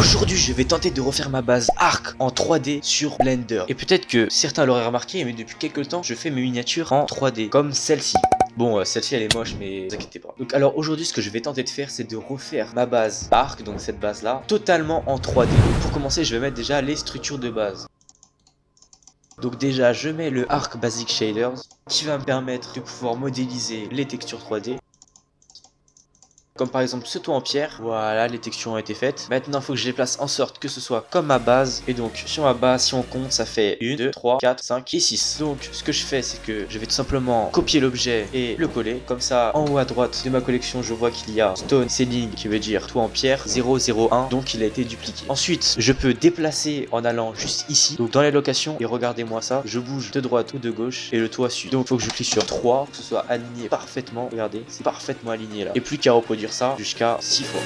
Aujourd'hui, je vais tenter de refaire ma base Arc en 3D sur Blender. Et peut-être que certains l'auraient remarqué, mais depuis quelques temps, je fais mes miniatures en 3D, comme celle-ci. Bon, celle-ci elle est moche, mais ne vous inquiétez pas. Donc alors aujourd'hui, ce que je vais tenter de faire, c'est de refaire ma base Arc, donc cette base-là, totalement en 3D. Donc, pour commencer, je vais mettre déjà les structures de base. Donc déjà, je mets le Arc Basic Shaders, qui va me permettre de pouvoir modéliser les textures 3D. Comme par exemple ce toit en pierre, voilà, les textures ont été faites. Maintenant il faut que je les place en sorte que ce soit comme ma base. Et donc sur ma base, si on compte, ça fait 1, 2, 3, 4, 5 et 6. Donc ce que je fais, c'est que je vais tout simplement copier l'objet et le coller. Comme ça, en haut à droite de ma collection, je vois qu'il y a Stone Ceiling, qui veut dire toit en pierre 001, donc il a été dupliqué. Ensuite, je peux déplacer en allant juste ici, donc dans les locations, et regardez-moi ça, je bouge de droite ou de gauche et le toit suit. Donc il faut que je clique sur 3, pour que ce soit aligné parfaitement. Regardez, c'est parfaitement aligné là. Et plus qu'à reproduire ça jusqu'à 6 fois.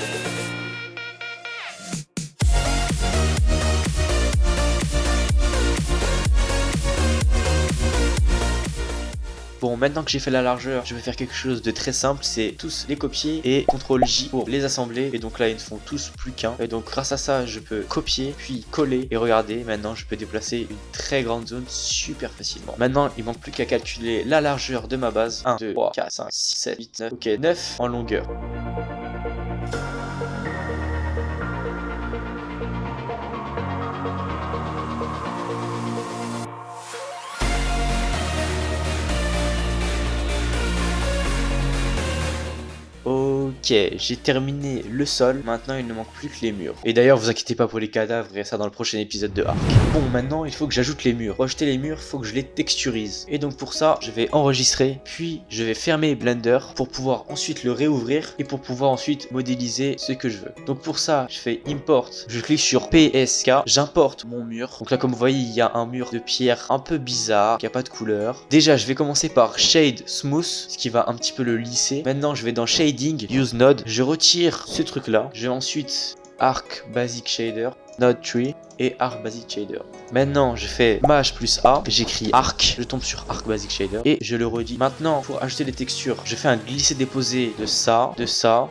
Bon, maintenant que j'ai fait la largeur, je vais faire quelque chose de très simple, c'est tous les copier et CTRL J pour les assembler. Et donc là, ils ne font tous plus qu'un. Et donc grâce à ça, je peux copier, puis coller. Et regardez, maintenant, je peux déplacer une très grande zone super facilement. Maintenant, il manque plus qu'à calculer la largeur de ma base. 1, 2, 3, 4, 5, 6, 7, 8, 9. Ok, 9 en longueur. Ok, j'ai terminé le sol, maintenant il ne manque plus que les murs. Et d'ailleurs, vous inquiétez pas pour les cadavres, et ça dans le prochain épisode de Arc. Bon, maintenant il faut que j'ajoute les murs. Pour ajouter les murs, il faut que je les texturise. Et donc pour ça, je vais enregistrer, puis je vais fermer Blender pour pouvoir ensuite le réouvrir et pour pouvoir ensuite modéliser ce que je veux. Donc pour ça, je fais Import, je clique sur PSK, j'importe mon mur. Donc là, comme vous voyez, il y a un mur de pierre un peu bizarre, qui a pas de couleur. Déjà, je vais commencer par Shade Smooth, ce qui va un petit peu le lisser. Maintenant, je vais dans Shading, Use Node, je retire ce truc là, je vais ensuite Arc Basic Shader, Node Tree et Arc Basic Shader. Maintenant je fais Maj plus A, j'écris Arc, je tombe sur Arc Basic Shader et je le redis. Maintenant pour ajouter les textures, je fais un glisser-déposer de ça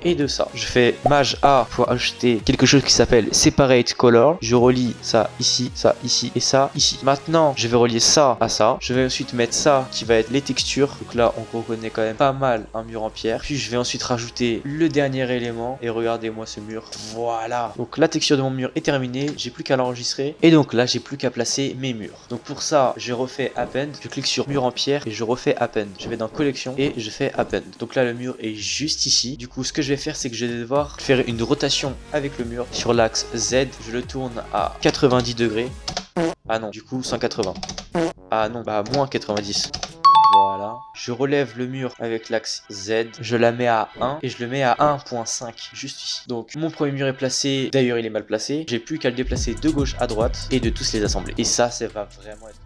et de ça. Je fais Maj A pour ajouter quelque chose qui s'appelle Separate Color. Je relie ça ici et ça ici. Maintenant je vais relier ça à ça. Je vais ensuite mettre ça qui va être les textures. Donc là on reconnaît quand même pas mal un mur en pierre. Puis je vais ensuite rajouter le dernier élément et regardez-moi ce mur. Voilà. Donc la texture de mon mur est terminée. J'ai plus qu'à l'enregistrer. Et donc là j'ai plus qu'à placer mes murs. Donc pour ça je refais Append, je clique sur mur en pierre et je refais Append. Je vais dans collection et je fais Append. Donc là le mur est juste ici. Du coup ce que je vais faire, c'est que je vais devoir faire une rotation avec le mur sur l'axe Z. Je le tourne à 90 degrés. Ah non, du coup 180. Ah non, bah moins 90. Voilà, je relève le mur avec l'axe Z, je la mets à 1 et je le mets à 1.5 juste ici. Donc mon premier mur est placé, d'ailleurs il est mal placé, j'ai plus qu'à le déplacer de gauche à droite et de tous les assembler. Et ça va vraiment être...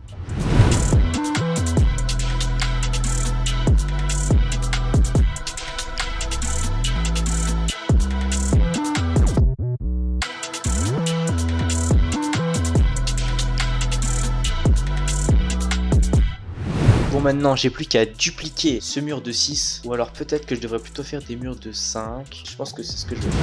Bon, maintenant j'ai plus qu'à dupliquer ce mur de 6, ou alors peut-être que je devrais plutôt faire des murs de 5. Je pense que c'est ce que je vais faire.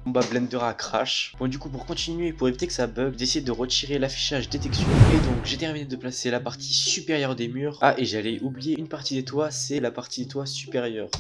Bah Blender a crash. Bon du coup pour continuer, pour éviter que ça bug, d'essayer de retirer l'affichage des textures. Et donc j'ai terminé de placer la partie supérieure des murs. Ah, et j'allais oublier une partie des toits, c'est la partie des toits supérieure.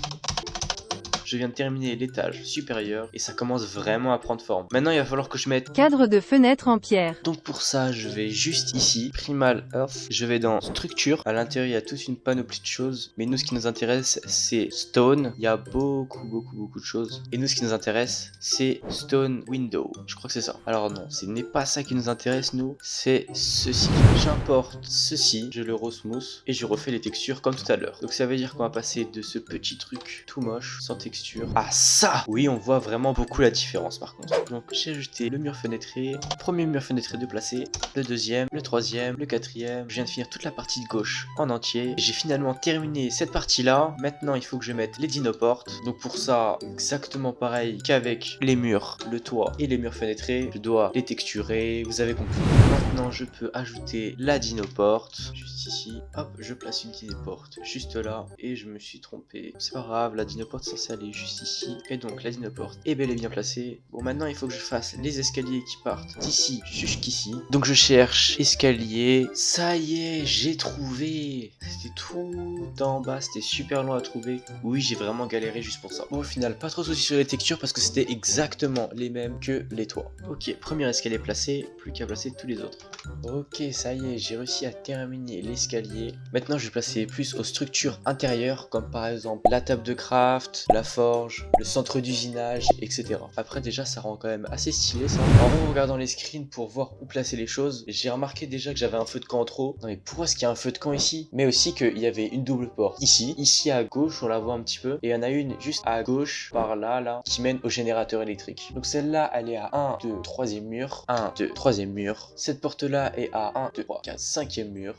Je viens de terminer l'étage supérieur et ça commence vraiment à prendre forme. Maintenant il va falloir que je mette cadre de fenêtre en pierre. Donc pour ça je vais juste ici, Primal Earth, je vais dans structure. À l'intérieur il y a toute une panoplie de choses, mais nous ce qui nous intéresse c'est Stone. Il y a beaucoup de choses. Et nous ce qui nous intéresse c'est Stone Window. Je crois que c'est ça. Alors non, ce n'est pas ça qui nous intéresse nous, c'est ceci. J'importe ceci, je le resmooth et je refais les textures comme tout à l'heure. Donc ça veut dire qu'on va passer de ce petit truc tout moche, sans texture, texture à ça. Oui, on voit vraiment beaucoup la différence par contre. Donc j'ai ajouté le mur fenêtré, premier mur fenêtré de placer, le deuxième, le troisième, le quatrième. Je viens de finir toute la partie de gauche en entier. J'ai finalement terminé cette partie là. Maintenant il faut que je mette les dinoportes. Donc pour ça, exactement pareil qu'avec les murs, le toit et les murs fenêtrés, je dois les texturer, vous avez compris. Maintenant je peux ajouter la dinoporte, juste ici. Hop, je place une dinoporte juste là et je me suis trompé. C'est pas grave, la dinoporte est censée aller juste ici. Et donc la dinoporte est bel et bien placée. Bon, maintenant il faut que je fasse les escaliers qui partent d'ici jusqu'ici. Donc je cherche escalier. Ça y est, j'ai trouvé. C'était tout en bas, c'était super long à trouver. Oui, j'ai vraiment galéré juste pour ça. Bon, au final, pas trop de soucis sur les textures parce que c'était exactement les mêmes que les toits. Ok, premier escalier placé, plus qu'à placer tous les autres. Ok, ça y est, j'ai réussi à terminer l'escalier. Maintenant, je vais placer plus aux structures intérieures, comme par exemple la table de craft, la forge, le centre d'usinage, etc. Après, déjà, ça rend quand même assez stylé ça. En regardant les screens pour voir où placer les choses, j'ai remarqué déjà que j'avais un feu de camp en trop. Non mais pourquoi est-ce qu'il y a un feu de camp ici? Mais aussi qu'il y avait une double porte ici à gauche, on la voit un petit peu, et il y en a une juste à gauche, par là, qui mène au générateur électrique. Donc celle-là, elle est à 1, 2, 3e mur, 1, 2, 3e mur. Cette porte-là est à 1, 2, 3, 4, 5e mur.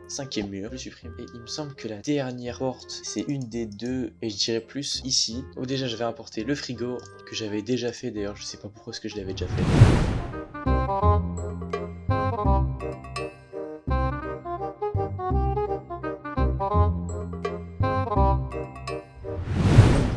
5e mur, je supprime. Et il me semble que la dernière porte, c'est une des deux, et je dirais plus ici. Donc déjà, je vais importer le frigo, que j'avais déjà fait d'ailleurs, je sais pas pourquoi est-ce que je l'avais déjà fait.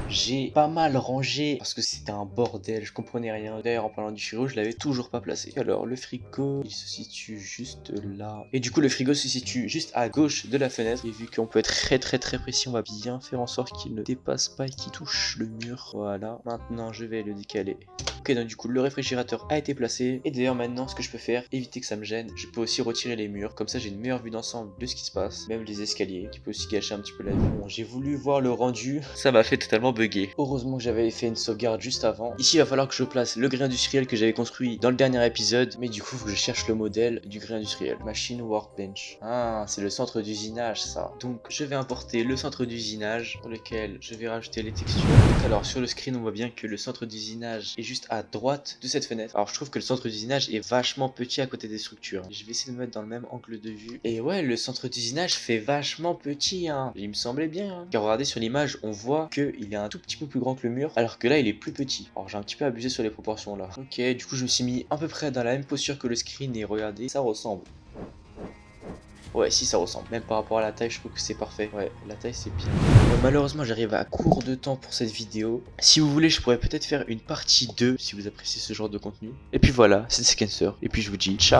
J'ai pas mal rangé parce que c'était un bordel, je comprenais rien. D'ailleurs, en parlant du frigo, je l'avais toujours pas placé. Alors, le frigo, il se situe juste là. Et du coup, le frigo se situe juste à gauche de la fenêtre. Et vu qu'on peut être très précis, on va bien faire en sorte qu'il ne dépasse pas et qu'il touche le mur. Voilà. Maintenant, je vais le décaler. Ok, donc du coup, le réfrigérateur a été placé. Et d'ailleurs, maintenant, ce que je peux faire, éviter que ça me gêne, je peux aussi retirer les murs. Comme ça, j'ai une meilleure vue d'ensemble de ce qui se passe. Même les escaliers, qui peut aussi gâcher un petit peu la vue. Bon, j'ai voulu voir le rendu. Ça m'a fait totalement bugger. Heureusement que j'avais fait une sauvegarde juste avant. Ici, il va falloir que je place le grès industriel que j'avais construit dans le dernier épisode. Mais du coup, il faut que je cherche le modèle du grès industriel. Machine Workbench. Ah, c'est le centre d'usinage, ça. Donc, je vais importer le centre d'usinage pour lequel je vais rajouter les textures. Donc, alors, sur le screen, on voit bien que le centre d'usinage est juste à droite de cette fenêtre. Alors, je trouve que le centre d'usinage est vachement petit à côté des structures. Je vais essayer de me mettre dans le même angle de vue. Et ouais, le centre d'usinage fait vachement petit, hein. Il me semblait bien, hein. Car regardez sur l'image, on voit qu'il est un tout petit peu plus grand que le mur, alors que là, il est plus petit. Alors, j'ai un petit peu abusé sur les proportions là. Ok, du coup, je me suis mis à peu près dans la même posture que le screen et regardez, ça ressemble. Ouais, si ça ressemble. Même par rapport à la taille, je trouve que c'est parfait. Ouais, la taille c'est bien. Bon, malheureusement, j'arrive à court de temps pour cette vidéo. Si vous voulez, je pourrais peut-être faire une partie 2 si vous appréciez ce genre de contenu. Et puis voilà, c'était Scancer. Et puis je vous dis ciao.